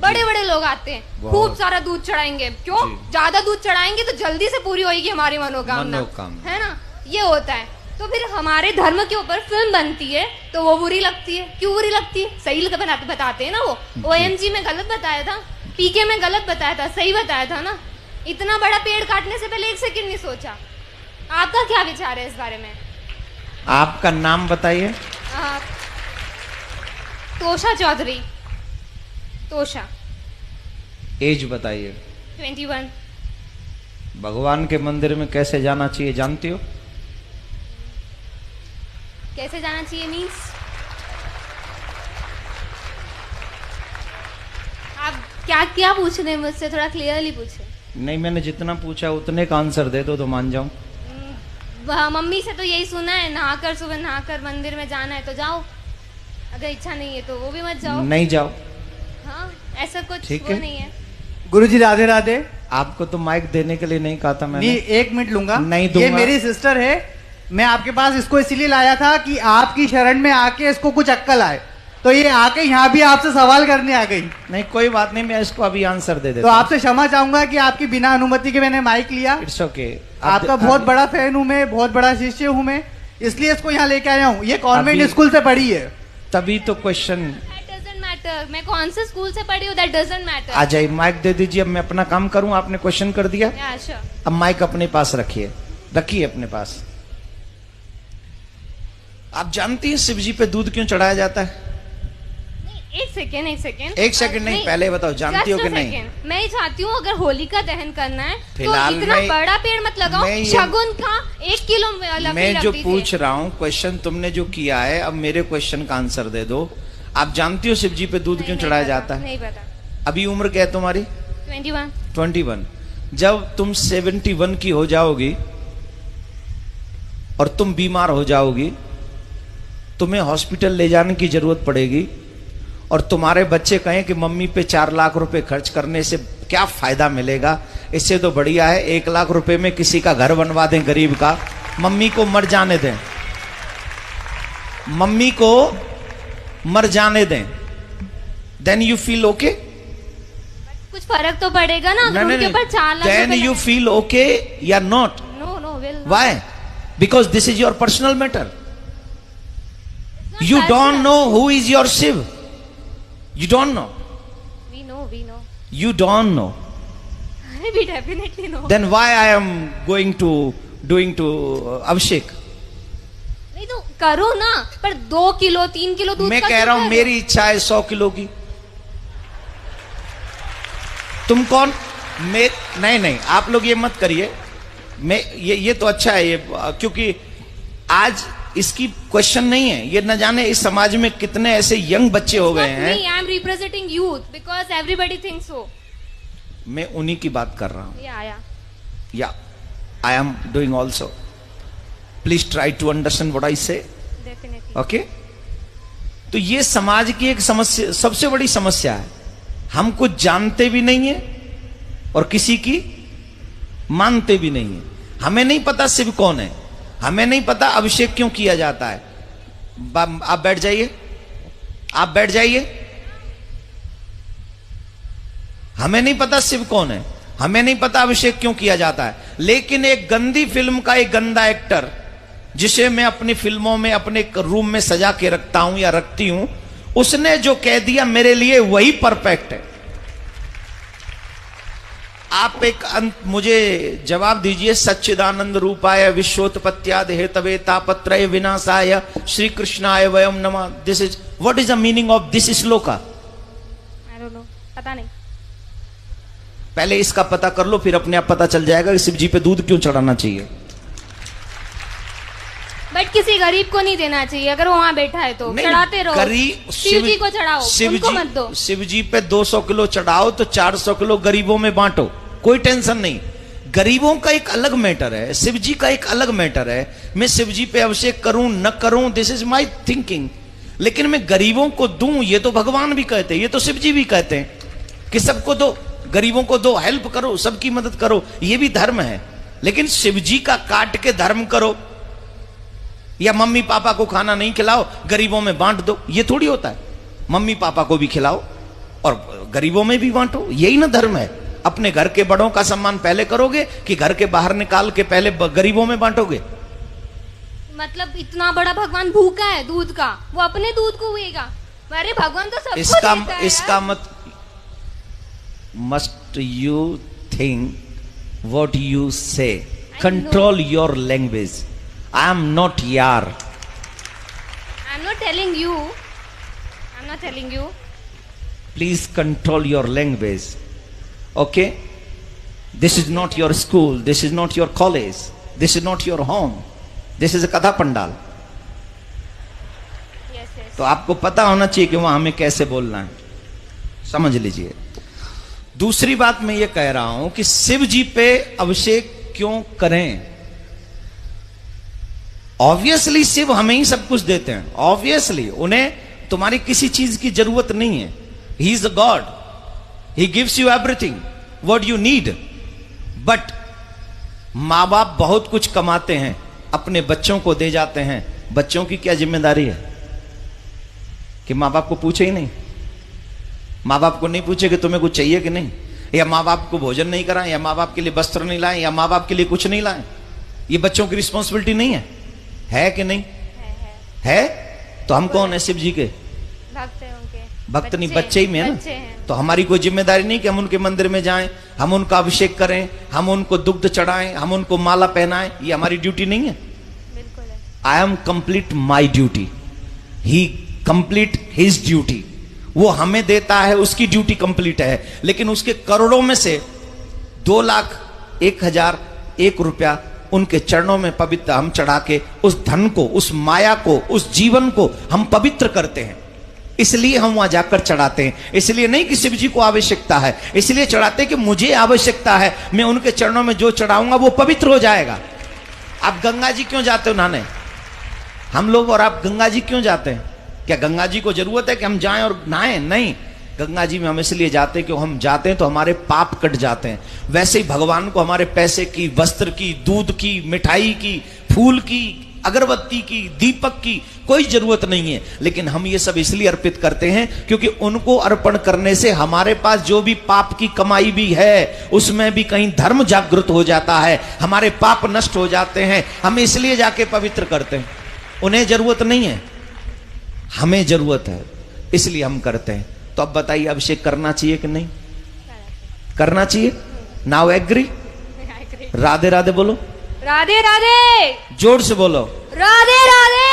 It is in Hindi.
बड़े बड़े लोग आते हैं, खूब सारा दूध चढ़ाएंगे। क्यों? ज्यादा दूध चढ़ाएंगे तो जल्दी से पूरी होगी हमारी मनोकामना, है ना? ये होता है। तो फिर हमारे धर्म के ऊपर फिल्म बनती है तो वो बुरी लगती है। क्यों बुरी लगती है? सही बताते हैं ना। वो OMG में गलत बताया था, PK में गलत बताया था, सही बताया था ना। इतना बड़ा पेड़ काटने से पहले 1 सेकंड नहीं सोचा। आपका क्या विचार है इस बारे में? आपका नाम बताइए। तोषा चौधरी। तोषा। एज बताइए। 21। भगवान के मंदिर में कैसे जाना चाहिए जानती हो? कैसे जाना चाहिए मीन्स? आप क्या क्या पूछ रहे हैं मुझसे? थोड़ा क्लियरली पूछे। नहीं, मैंने जितना पूछा उतने का आंसर दे दो तो मान जाऊं। मम्मी से तो यही सुना है, नहाकर सुबह नहाकर मंदिर में जाना है तो जाओ, अगर इच्छा नहीं है तो वो भी मत जाओ। नहीं जाओ। हाँ, ऐसा कुछ ठीक वो है। नहीं है। गुरुजी राधे राधे। आपको तो माइक देने के लिए नहीं कहा था मैंने। नहीं, 1 मिनट लूंगा। नहीं दूंगा। ये मेरी सिस्टर है, मैं आपके पास इसको इसीलिए लाया था कि आपकी शरण में आके इसको कुछ अक्कल आए, तो ये आके यहाँ भी आपसे सवाल करने आ गई। नहीं, कोई बात नहीं, मैं इसको अभी आंसर दे देता तो आपसे क्षमा चाहूंगा कि आपकी बिना अनुमति के मैंने माइक लिया। It's okay. आपका बहुत बड़ा फैन हूँ मैं, बहुत बड़ा शिष्य हूँ मैं, इसलिए इसको यहाँ लेके आया हूँ। ये कॉन्वेंट स्कूल से पढ़ी है। तभी तो क्वेश्चन। मैं कौन से स्कूल से पढ़ी हूँ, दैट डजंट मैटर। आ जाइए, माइक दे दीजिए। अब मैं अपना काम करूं। आपने क्वेश्चन कर दिया, अब माइक अपने पास रखिए, रखिए अपने पास। आप जानती हैं शिव जी पे दूध क्यों चढ़ाया जाता है? एक सेकेंड एक सेकेंड नहीं, पहले बताओ जानती हो कि नहीं? मैं ही चाहती हूँ अगर होलिका दहन करना है फिलहाल तो इतना बड़ा पेड़ मत लगाओ। शगुन का 1 किलो मैं जो पूछ रहा हूँ क्वेश्चन तुमने जो किया है, अब मेरे क्वेश्चन का आंसर दे दो। आप जानती हो शिव जी पे दूध क्यों चढ़ाया जाता है? नहीं पता। अभी उम्र क्या है तुम्हारी? 21। जब तुम 71 की हो जाओगी और तुम बीमार हो जाओगी, तुम्हें हॉस्पिटल ले जाने की जरूरत पड़ेगी और तुम्हारे बच्चे कहें कि मम्मी पे 4 लाख रुपए खर्च करने से क्या फायदा मिलेगा, इससे तो बढ़िया है 1 लाख रुपए में किसी का घर बनवा दें गरीब का, मम्मी को मर जाने दें, मम्मी को मर जाने दें, देन यू फील ओके? कुछ फर्क तो पड़ेगा ना अगर उनके ऊपर 4 lakh. Then you feel okay या not? No will. Why? Because this is your personal matter. You don't know who is your Shiv. You don't know. We know. You don't know. We definitely know. Then why I am doing to Abhishek? नहीं तो करो ना, पर 2 किलो 3 किलो दूध मैं का कह रहा हूं मेरी इच्छा है 100 किलो की। तुम कौन? नहीं, आप लोग ये मत करिए। मैं ये तो अच्छा है ये, क्योंकि आज इसकी क्वेश्चन नहीं है, ये न जाने इस समाज में कितने ऐसे यंग बच्चे हो गए हैं। I am representing youth because everybody thinks so. मैं उन्हीं की बात कर रहा हूं। Yeah I am doing also. Please try to understand what I say. Definitely. Okay. तो ये समाज की एक समस्या, सबसे बड़ी समस्या है। हम कुछ जानते भी नहीं है और किसी की मानते भी नहीं है। हमें नहीं पता शिव कौन है, हमें नहीं पता अभिषेक क्यों किया जाता है। आप बैठ जाइए, आप बैठ जाइए। हमें नहीं पता शिव कौन है, हमें नहीं पता अभिषेक क्यों किया जाता है। लेकिन एक गंदी फिल्म का एक गंदा एक्टर, जिसे मैं अपनी फिल्मों में अपने रूम में सजा के रखता हूं या रखती हूं, उसने जो कह दिया मेरे लिए वही परफेक्ट है। आप मुझे जवाब दीजिए। सच्चिदानंद रूपाय विश्वोत्पत्त्यादि हेतवे तापत्रय विनाशाय श्री कृष्णाय वयम नमः। This is what is the meaning of this shloka? I don't know, पता नहीं। पहले इसका पता कर लो, फिर अपने आप पता चल जाएगा कि शिव जी पे दूध क्यों चढ़ाना चाहिए। बट किसी गरीब को नहीं देना चाहिए, अगर वो वहां बैठा है तो चढ़ाते रहो। गरीब शिव जी को चढ़ाओ, उनको मत दो। शिव जी पे 200 किलो चढ़ाओ तो 400 किलो गरीबों में बांटो, कोई टेंशन नहीं। गरीबों का एक अलग मैटर है, शिव जी का एक अलग मैटर है। मैं शिव जी पे अभिषेक करूं न करूं, दिस इज माई थिंकिंग। लेकिन मैं गरीबों को दूं, ये तो भगवान भी कहते हैं, ये तो शिव जी भी कहते हैं कि सबको दो, गरीबों को दो, हेल्प करो, सबकी मदद करो, ये भी धर्म है। लेकिन शिव जी का काट के धर्म करो या मम्मी पापा को खाना नहीं खिलाओ, गरीबों में बांट दो, ये थोड़ी होता है। मम्मी पापा को भी खिलाओ, और गरीबों में भी बांटो, यही ना धर्म है। अपने घर के बड़ों का सम्मान पहले करोगे कि घर के बाहर निकाल के पहले गरीबों में बांटोगे? मतलब इतना बड़ा भगवान भूखा है दूध का, वो अपने दूध को हुएगा? अरे भगवान तो सबको देता है इसका मत must you think what you say, control your language. I am not यार, I am not telling you, I am not telling you. Please control your language, okay? This is not your school, this is not your college, this is not your home, this is a katha pandal. तो आपको पता होना चाहिए कि वहां हमें कैसे बोलना है, समझ लीजिए। दूसरी बात मैं ये कह रहा हूं कि शिव जी पे अभिषेक क्यों करें? ऑब्वियसली शिव हमें ही सब कुछ देते हैं, ऑब्वियसली उन्हें तुम्हारी किसी चीज की जरूरत नहीं है। He is a God, he gives you everything what you need. But मां बाप बहुत कुछ कमाते हैं, अपने बच्चों को दे जाते हैं। बच्चों की क्या जिम्मेदारी है कि मां बाप को पूछे ही नहीं? मां बाप को नहीं पूछे कि तुम्हें कुछ चाहिए कि नहीं, या मां बाप को भोजन नहीं कराएं, या मां बाप के लिए वस्त्र नहीं लाएं, या मां बाप के लिए कुछ नहीं लाएं? ये बच्चों की रिस्पॉन्सिबिलिटी नहीं है कि नहीं? है। तो हम कौन है? शिव जी के भक्त हैं उनके। भक्त नहीं, बच्चे ही में है ना। तो हमारी कोई जिम्मेदारी नहीं कि हम उनके मंदिर में जाएं, हम उनका अभिषेक करें, हम उनको दुग्ध चढ़ाएं, हम उनको माला पहनाएं? ये हमारी ड्यूटी नहीं है? बिल्कुल है। I am complete my duty, he complete his duty. वो हमें देता है, उसकी ड्यूटी कंप्लीट है। लेकिन उसके करोड़ों में से 2,01,001 रुपया उनके चरणों में पवित्र हम चढ़ा के उस धन को, उस माया को, उस जीवन को हम पवित्र करते हैं। इसलिए हम वहां जाकर चढ़ाते हैं। इसलिए नहीं कि शिव जी को आवश्यकता है, इसलिए चढ़ाते हैं कि मुझे आवश्यकता है, मैं उनके चरणों में जो चढ़ाऊंगा वो पवित्र हो जाएगा। आप गंगा जी क्यों जाते हो नहाने? हम लोग और आप गंगा जी क्यों जाते हैं? क्या गंगा जी को जरूरत है कि हम जाएं और नहाएं? नहीं, गंगा जी में हम इसलिए जाते हैं कि हम जाते हैं तो हमारे पाप कट जाते हैं। वैसे ही भगवान को हमारे पैसे की, वस्त्र की, दूध की, मिठाई की, फूल की, अगरबत्ती की, दीपक की कोई जरूरत नहीं है। लेकिन हम ये सब इसलिए अर्पित करते हैं क्योंकि उनको अर्पण करने से हमारे पास जो भी पाप की कमाई भी है उसमें भी कहीं धर्म जागृत हो जाता है, हमारे पाप नष्ट हो जाते हैं। हम इसलिए जाके पवित्र करते हैं। उन्हें जरूरत नहीं है, हमें जरूरत है, इसलिए हम करते हैं। तो अब बताइए, अभिषेक करना चाहिए कि नहीं करना चाहिए? Now agree? राधे राधे बोलो। राधे राधे। जोर से बोलो। राधे राधे।